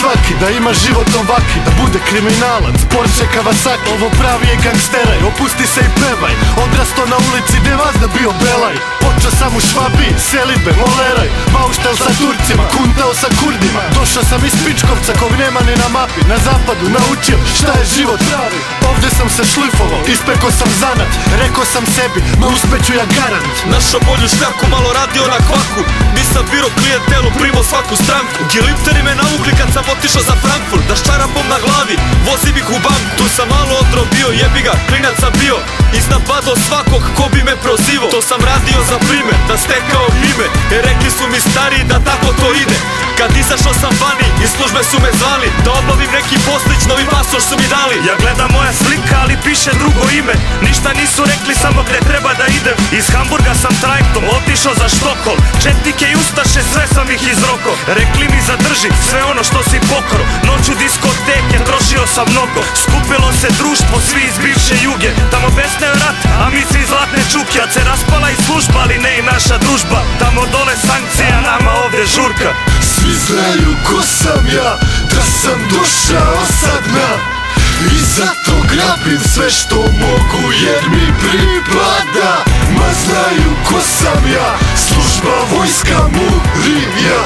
svaki da ima život ovaki, da bude kriminalac, Porsche Kawasaki. Ovo pravi je gangsteraj, opusti se i pevaj. Odrasto na ulici gde vazda bio belaj. Počeo sam u Švabiji, selidbe, moleraj. Bauštel sa Turcima, kuntao sa Kurdima. Došao sam iz Pičkovca kog nema ni na mapi. Na zapadu naučio šta je život pravi. Ovdje sam se šlifovao, ispekao sam zanat. Rekao sam sebi, ma uspeću ja garant. Našao bolju šljaku, malo radio na kvaku. Nisam biro klijentelu, primo svaku stranku. Gilipteri me navukli kad sam otišao za Frankfurt. Da s čarapom na glavi, vozim ih u banku. Tu sam malo odrobio, jebi ga, klinac sam bio. Iznapado svakog ko bi me prozivo. To sam radio za primer, da stekao ime. Rekli su mi stari da tako to ide. Kad izašao sam vani, iz službe su me zvali. Da obavim neki poslić, novi pasoš su mi dali. Ja gledam moja slika, ali piše drugo ime. Ništa nisu rekli, samo gde treba da idem. Iz Hamburga sam trajektom otišao za Štokholm. Četnike i ustaše, sve sam ih izroko. Rekli mi zadrži sve ono što si pokro. Noću diskoteke, trošio sam mnogo. Skupilo se društvo, svi iz bivše Juge. Tamo besneo rat, a mi svi zlatne čuke. Kad se raspala i služba, ali ne i naša družba. Tamo dole sankcija, nama ovde žurka. Svi znaju ko sam ja, da sam došao sad na. I zato grabim sve što mogu jer mi pripada. Ma znaju ko sam ja, služba, vojska, murija.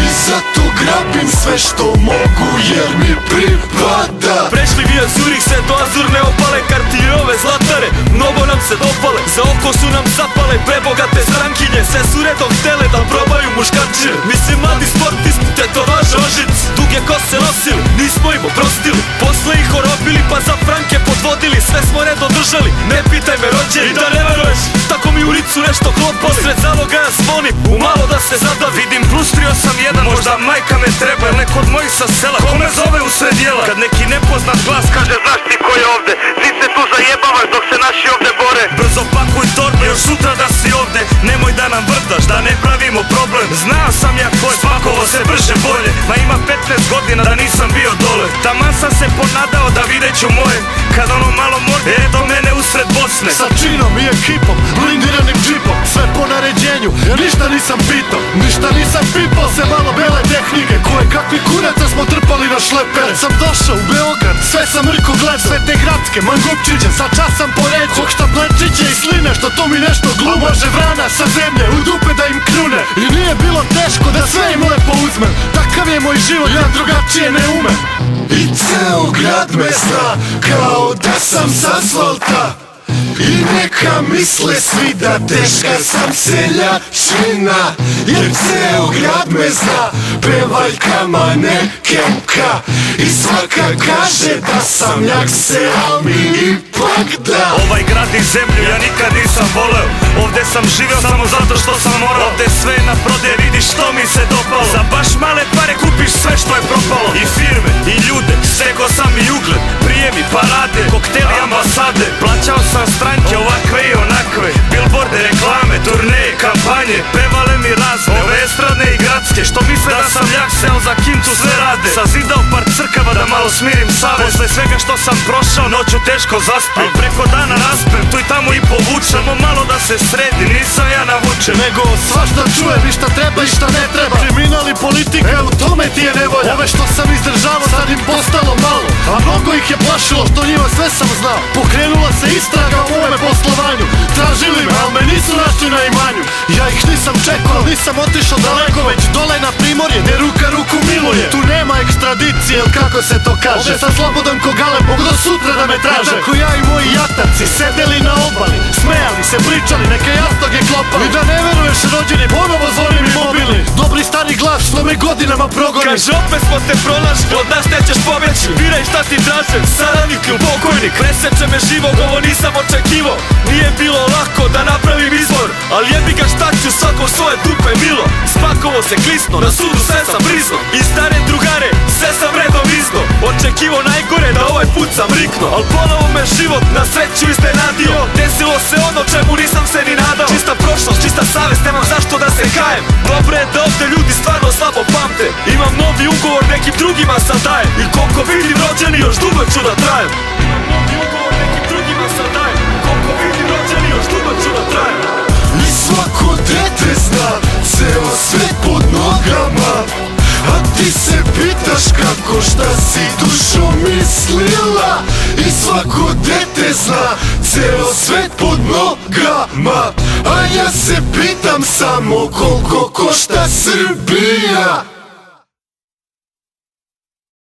I zato grabim sve što mogu jer mi pripada. Prešli via Zurich se do Azurne opale. Kartirove zlatare, mnogo nam se dopale. Za oko su nam zapale prebogate strankinje. Sve su redom htele da probaju muškarčine. Mi si mladi sportisti, tetovaže ožic. Duge kose nosili, nismo im oprostili. Posle ih orobili pa za franke podvodili. Sve smo redom držali, ne pitaj me rođeni. I da ne veruješ, tako mi u ricu nešto klopali. Sred zaloga ja zvonim, umalo da se zadavi. Vidim plus 381, možda majka me treba. Ili neko od mojih sa sela, ko me zove u sred jela. Kad neki nepoznat glas kaže znaš ti ko je ovde. Ti se tu zajebavaš dok se naši ovde bore. Brzo pakuj torbe, još sutra da si ovde. Nemoj da nam vrdaš, da ne pravimo problem. Znao sam ja ko je, svakovo se brže bolje. Ma ima 15 godina da nisam bio dole. Taman sam se ponadao da vidjet ću moje. Kad ono malo morde, do mene usred Bosne. Sa činom i ekipom, blindiranim džipom. Sve po naređenju, ja ništa nisam pitao. Ništa nisam pipao, se malo bele tehnike. Koje kakvi kuraca smo trpali na šlepere. Sam došao u Beograd, sve sam riko gledao. Sve te gradske, mangupčiće, sa čas sam poređao. Kog šta plečiće i sline, što to mi nešto glume. Može vrana sa zemlje, u dupe da im krune. I nije bilo teško da sve im lepo uzmem. Takav je moj život, ja drugačije ne umem. I ceo grad me zna, kao da sam s asfalta. I neka misle svi da teška sam seljačina. Jer ceo grad me zna, pevaljkama ne kemka. I svaka kaže da sam jak se, al mi ipak da. Ovaj grad i zemlju ja nikad nisam voleo. Ovde sam živeo samo zato što sam morao. Ovde sve na prode, vidiš što mi se dopalo. Za baš male pare kupiš sve što je propalo. I firme, i ljude, stekao sam i ugled. Prijemi, parade, kokteli, ambasade. Plaćao sam stranke ovakve i onakve. Billboarde, reklame, turneje, kampanje. Pevale mi razne, ove estradne i gradske. Što misle da sam jak seo za kintu sve rade. Sazidao par crkava da malo smirim savest. Posle svega što sam prošao, noću teško zaspim. Preko dana raspem, tu i tamo i povučem. Samo malo da se sredi, nisam ja navučen. Nego svašta čujem i šta treba i šta ne treba. Kriminal i politika, evo tome ti je nevolja. Ove što sam izdržavao sad im postalo malo. A mnogo ih je plašilo što njima sve sam znao. Pokrenula se istraga o mome poslovanju. Tražili me, al me nisu našli na imanju. Ja ih nisam čekao, nisam otišao daleko. Već dole na Primorje, gde ruka ruku miluje. Tu nema ekstradicije, ili kako se to kaže. Ovdje sam slobodan ko Galeb, mogu do sutra da me traže. Tako ja i moji jataci sedeli na obali. Smejali se, pričali, neke jastoge klopali. I da ne veruješ rođeni, ponovo zvoni mi mobilni. Dobri stari glas što me godinama progoni. Kaže opet smo te pronašli, od nas nećeš pobeći. Biraj šta ti tražem, saradnik ili pokojnik. Preseče me živog, ovo nisam očekivo. Nije bilo lako da napravim izbor, ali jebi ga šta ću, svako svoje dupe milo. Spakovo se klisno, na sudu sve sam brizno. I stare drugare, sve sam redom izno. Očekivo najgore da ovaj put sam rikno. Al ponovo me život na sreću iznenadio. Desilo se ono čemu nisam se ni nadao. Čista prošlost, čista savest, nemam zašto da se kajem. Dobro je da ovde ljudi stvarno slabo pamte. Imam novi ugovor, nekim drugima sad dajem. I koliko vidim rođeni, još dugo ću da trajem. Imam novi ugovor, nekim drugima sad dajem. Koliko vidim rođeni, još dugo ću da trajem. I svako dete zna, ceo svet pod nogama. A ti se pitaš kako ko šta si dušo mislila. I svako dete zna, ceo svet pod nogama. A ja se pitam samo koliko košta Srbija.